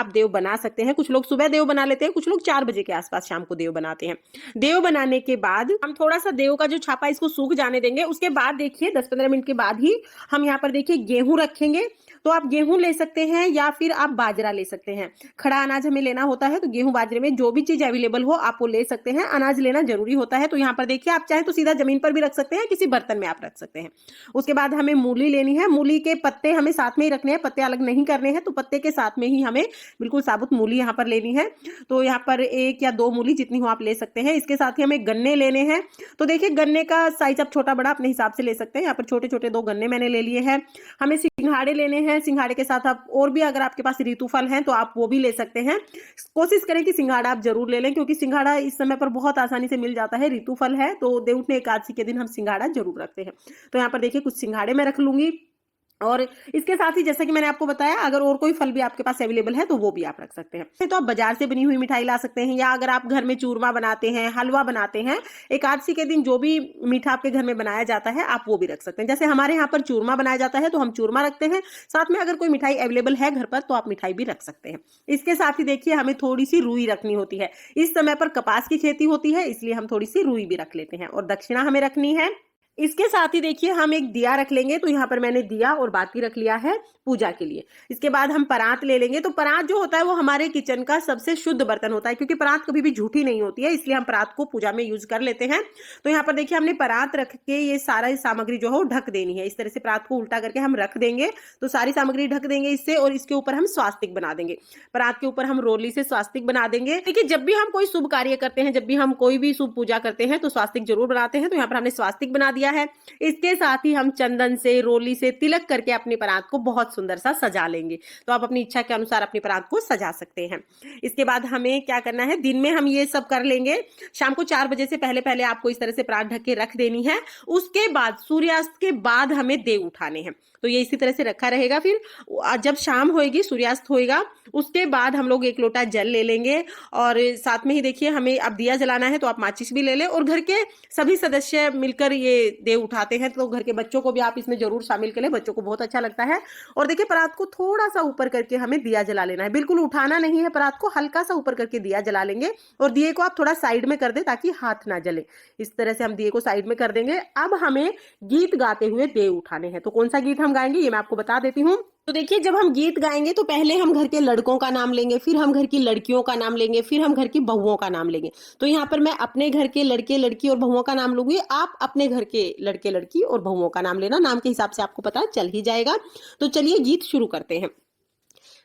आप देव बना सकते हैं। कुछ लोग सुबह देव बना लेते हैं, कुछ लोग 4 बजे के आसपास शाम को देव बनाते हैं। देव बनाने के बाद हम थोड़ा सा देव का जो छापा इसको सूख जाने देंगे। उसके बाद देखिए 10-15 मिनट के बाद ही हम यहाँ पर देखिए गेहूं रखेंगे। तो आप गेहूं ले सकते हैं या फिर आप बाजरा ले सकते हैं। खड़ा अनाज हमें लेना होता है, तो गेहूं बाजरे में जो भी चीज अवेलेबल हो आप वो ले सकते हैं। अनाज लेना जरूरी होता है। तो यहाँ पर देखिए आप चाहे तो सीधा जमीन पर भी रख सकते हैं, किसी बर्तन में आप रख सकते हैं। उसके बाद हमें मूली लेनी है। मूली के पत्ते हमें साथ में ही रखने हैं, पत्ते अलग नहीं करने हैं। तो पत्ते के साथ में ही हमें बिल्कुल साबुत मूली यहाँ पर लेनी है। तो यहाँ पर 1 या 2 मूली जितनी हो आप ले सकते हैं। इसके साथ ही हमें गन्ने लेने हैं। तो देखिए गन्ने का साइज आप छोटा बड़ा अपने हिसाब से ले सकते हैं। यहाँ पर छोटे छोटे 2 गन्ने मैंने ले लिए हैं। हमें सिंघाड़े लेने हैं। सिंघाड़े के साथ आप और भी अगर आपके पास ऋतु फल हैं तो आप वो भी ले सकते हैं। कोशिश करें कि सिंघाड़ा आप जरूर ले लें, क्योंकि सिंघाड़ा इस समय पर बहुत आसानी से मिल जाता है। ऋतु फल है तो देवउठनी एकादशी के दिन हम सिंघाड़ा जरूर रखते हैं। तो यहाँ पर देखिए कुछ सिंघाड़े मैं रख लूंगी। और इसके साथ ही जैसा कि मैंने आपको बताया, अगर और कोई फल भी आपके पास अवेलेबल है तो वो भी आप रख सकते हैं। तो आप बाजार से बनी हुई मिठाई ला सकते हैं, या अगर आप घर में चूरमा बनाते हैं, हलवा बनाते हैं, एकादशी के दिन जो भी मीठा आपके घर में बनाया जाता है आप वो भी रख सकते हैं। जैसे हमारे यहाँ पर चूरमा बनाया जाता है तो हम चूरमा रखते हैं। साथ में अगर कोई मिठाई अवेलेबल है घर पर तो आप मिठाई भी रख सकते हैं। इसके साथ ही देखिए हमें थोड़ी सी रुई रखनी होती है। इस समय पर कपास की खेती होती है, इसलिए हम थोड़ी सी रुई भी रख लेते हैं। और दक्षिणा हमें रखनी है। इसके साथ ही देखिए हम एक दिया रख लेंगे। तो यहाँ पर मैंने दिया और बाती रख लिया है पूजा के लिए। इसके बाद हम परात ले लेंगे। तो परात जो होता है वो हमारे किचन का सबसे शुद्ध बर्तन होता है, क्योंकि परात कभी भी झूठी नहीं होती है, इसलिए हम परात को पूजा में यूज कर लेते हैं। तो यहाँ पर देखिए हमने परात रख के ये सारा सामग्री जो है ढक देनी है। इस तरह से परात को उल्टा करके हम रख देंगे। तो सारी सामग्री ढक देंगे इससे, और इसके ऊपर हम स्वास्तिक बना देंगे। परात के ऊपर हम रोली से स्वास्तिक बना देंगे। देखिए जब भी हम कोई शुभ कार्य करते हैं, जब भी हम कोई भी शुभ पूजा करते हैं तो स्वास्तिक जरूर बनाते हैं। तो यहाँ पर हमने स्वास्तिक बना दिया है। इसके साथ ही हम चंदन से, रोली से तिलक करके अपनी परात को बहुत सुंदर सा सजा लेंगे। तो आप अपनी इच्छा के अनुसार अपनी परात को सजा सकते हैं। इसके बाद हमें क्या करना है, दिन में हम ये सब कर लेंगे। शाम को 4 बजे से पहले पहले आपको इस तरह से परात ढक के रख देनी है। उसके बाद सूर्यास्त के बाद हमें देव उठाने हैं। तो ये इसी तरह से रखा रहेगा। फिर जब शाम होएगी, सूर्यास्त होएगा, उसके बाद हम लोग 1 लोटा जल ले लेंगे। और साथ में ही देखिए हमें अब दिया जलाना है तो आप माचिस भी ले लें। और घर के सभी सदस्य मिलकर ये देव उठाते हैं, तो घर के बच्चों को भी आप इसमें जरूर शामिल करें। बच्चों को बहुत अच्छा लगता है। और देखिए परात को थोड़ा सा ऊपर करके हमें दिया जला लेना है। बिल्कुल उठाना नहीं है परात को, हल्का सा ऊपर करके दिया जला लेंगे। और दिए को आप थोड़ा साइड में कर दे ताकि हाथ ना जले। इस तरह से हम दिए को साइड में कर देंगे। अब हमें गीत गाते हुए देव उठाने हैं। तो कौन सा गीत हम गाएंगे ये मैं आपको बता देती हूँ। तो देखिए जब हम गीत गाएंगे तो पहले हम घर के लड़कों का नाम लेंगे, फिर हम घर की लड़कियों का नाम लेंगे, फिर हम घर की बहुओं का नाम लेंगे। तो यहाँ पर मैं अपने घर के लड़के लड़की और बहुओं का नाम लूंगी। आप अपने घर के लड़के लड़की और बहुओं का नाम लेना, नाम के हिसाब से आपको पता चल ही जाएगा। तो चलिए गीत शुरू करते हैं।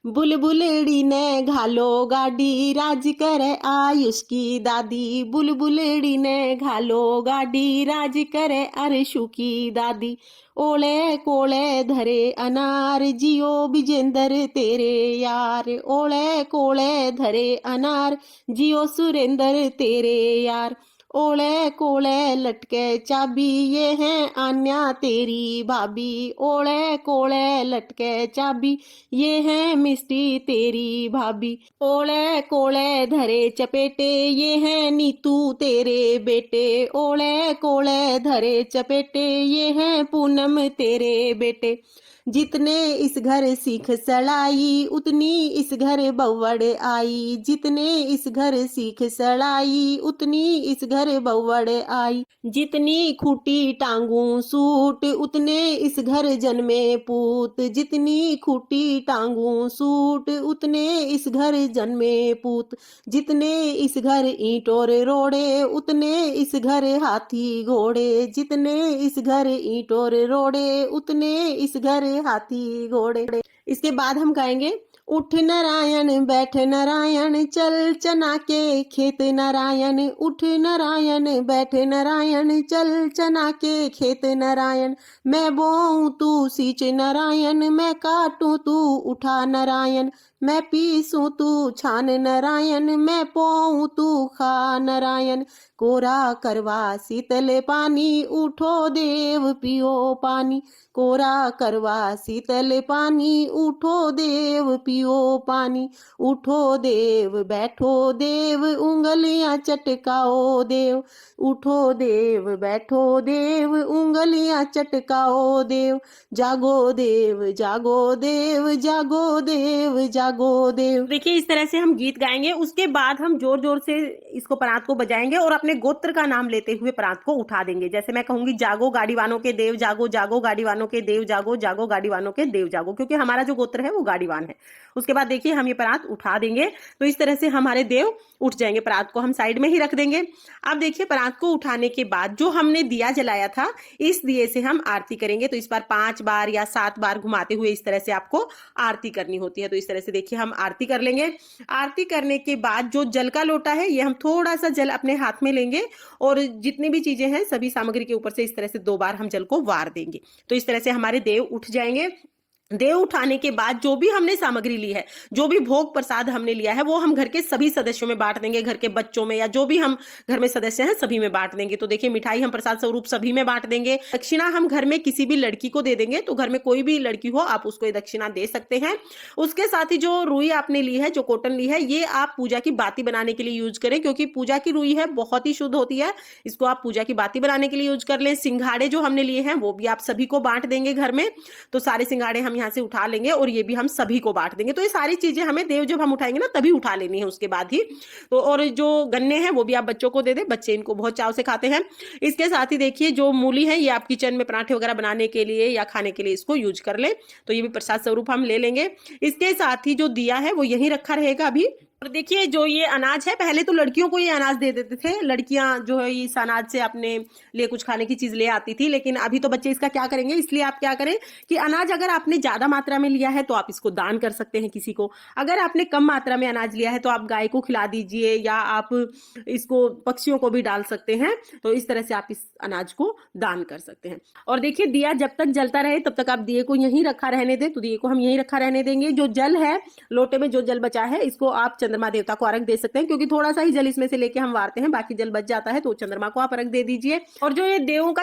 बुलबुलड़ी ने घालो गाड़ी, राज करे आयुष की दादी। बुलबुलड़ी ने घालो गाड़ी, राज करे अरशु की दादी। ओले कोले धरे अनार, जियो विजेंद्र तेरे यार। ओले कोले धरे अनार, जियो सुरेंद्र तेरे यार। ओले कोले लटके चाबी, ये हैं आन्या तेरी भाभी। ओले कोले लटके चाबी, ये हैं मिष्टी तेरी भाभी। ओले कोले धरे चपेटे, ये हैं नीतू तेरे बेटे। ओले कोले धरे चपेटे, ये हैं पूनम तेरे बेटे। जितने इस घर सीख सड़ाई, उतनी इस घर बवड़ आई। जितने इस घर सीख सड़ाई, उतनी इस घर बवड़ आई। जितनी खूटी टांगू सूट, उतने इस घर जन्मे पूत। जितनी खूटी टांगू सूट, उतने इस घर जन्मे पूत। जितने इस घर ईंट और रोड़े, उतने इस घर हाथी घोड़े। जितने इस घर ईंट और रोड़े, उतने इस घर हाथी घोड़े। इसके बाद हम गाएंगे, उठ नारायण बैठ नारायण, चल चना के खेत नारायण। उठ नारायण बैठ नारायण, चल चना के खेत नारायण। मैं बोऊं तू सींच नारायण, मैं काटूं तू उठा नारायण। मैं पीसूं तू छान नारायण, मैं पोऊं तू खा नारायण। कोरा करवा शीतल पानी, उठो देव पियो पानी। कोरा करवा शीतल पानी, उठो देव पियो पानी। उठो देव बैठो देव, उंगलियां चटकाओ देव। उठो देव बैठो देव, उंगलियां चटकाओ देव। जागो देव जागो देव, जागो देव जागो जागो देव। देखिए इस तरह से हम गीत गाएंगे, उसके बाद हम जोर जोर से इसको परात को बजाएंगे और अपने गोत्र का नाम लेते हुए परात को उठा देंगे। जैसे मैं कहूंगी जागो गाड़ीवानों के देव जागो, जागो गाड़ीवानों के देव जागो, जागो गाड़ीवानों के देव जागो, क्योंकि हमारा जो गोत्र है वो गाड़ीवान है। उसके बाद देखिए हम ये परात उठा देंगे, तो इस तरह से हमारे देव उठ जाएंगे। परात को हम साइड में ही रख देंगे। अब देखिए परात को उठाने के बाद जो हमने दिया जलाया था, इस दिए से हम आरती करेंगे। तो इस बार 5 बार या 7 बार घुमाते हुए इस तरह से आपको आरती करनी होती है। तो इस तरह से देखिए हम आरती कर लेंगे। आरती करने के बाद जो जल का लोटा है, ये हम थोड़ा सा जल अपने हाथ में लेंगे और जितनी भी चीजें हैं सभी सामग्री के ऊपर से इस तरह से 2 बार हम जल को वार देंगे। तो इस तरह से हमारे देव उठ जाएंगे। देव उठाने के बाद जो भी हमने सामग्री ली है, जो भी भोग प्रसाद हमने लिया है, वो हम घर के सभी सदस्यों में बांट देंगे। घर के बच्चों में या जो भी हम घर में सदस्य हैं सभी में बांट देंगे। तो देखिए मिठाई हम प्रसाद स्वरूप सभी में बांट देंगे। दक्षिणा हम घर में किसी भी लड़की को दे देंगे। तो घर में कोई भी लड़की हो आप उसको दक्षिणा दे सकते हैं। उसके साथ ही जो रुई आपने ली है, जो कॉटन ली है, ये आप पूजा की बाती बनाने के लिए यूज करें, क्योंकि पूजा की रुई है बहुत ही शुद्ध होती है। इसको आप पूजा की बाती बनाने के लिए यूज कर लें। सिंघाड़े जो हमने लिए हैं वो भी आप सभी को बांट देंगे घर में। तो सारे सिंघाड़े हम यहाँ से उठा लेंगे और ये भी हम सभी को बांट देंगे। तो ये सारी चीजें हमें देव जब हम उठाएंगे ना तभी उठा लेनी है उसके बाद ही। तो और जो गन्ने हैं वो भी आप बच्चों को दे दें, बच्चे इनको बहुत चाव से खाते हैं। इसके साथ ही देखिए जो मूली है, ये आप किचन में पराठे वगैरह बनाने के लिए या खाने के लिए इसको यूज कर ले। तो ये भी प्रसाद स्वरूप हम ले लेंगे। इसके साथ ही जो दिया है वो यहीं रखा रहेगा अभी। और देखिए जो ये अनाज है, पहले तो लड़कियों को ये अनाज दे देते थे। लड़कियां जो है इस अनाज से अपने लिए कुछ खाने की चीज ले आती थी, लेकिन अभी तो बच्चे इसका क्या करेंगे। इसलिए आप क्या करें कि अनाज अगर आपने ज्यादा मात्रा में लिया है तो आप इसको दान कर सकते हैं किसी को। अगर आपने कम मात्रा में अनाज लिया है तो आप गाय को खिला दीजिए या आप इसको पक्षियों को भी डाल सकते हैं। तो इस तरह से आप इस अनाज को दान कर सकते हैं। और देखिए दिया जब तक जलता रहे तब तक आप दिए को यहीं रखा रहने दें। तो दिए को हम यहीं रखा रहने देंगे। जो जल है, लोटे में जो जल बचा है, इसको आप चंद्रमा देवता को अर्घ दे सकते हैं, क्योंकि थोड़ा सा ही जल इसमें से लेके हम वारते हैं, बाकी जल बच जाता है तो चंद्रमा को आप अर्घ दे दीजिए। और जो ये देवों का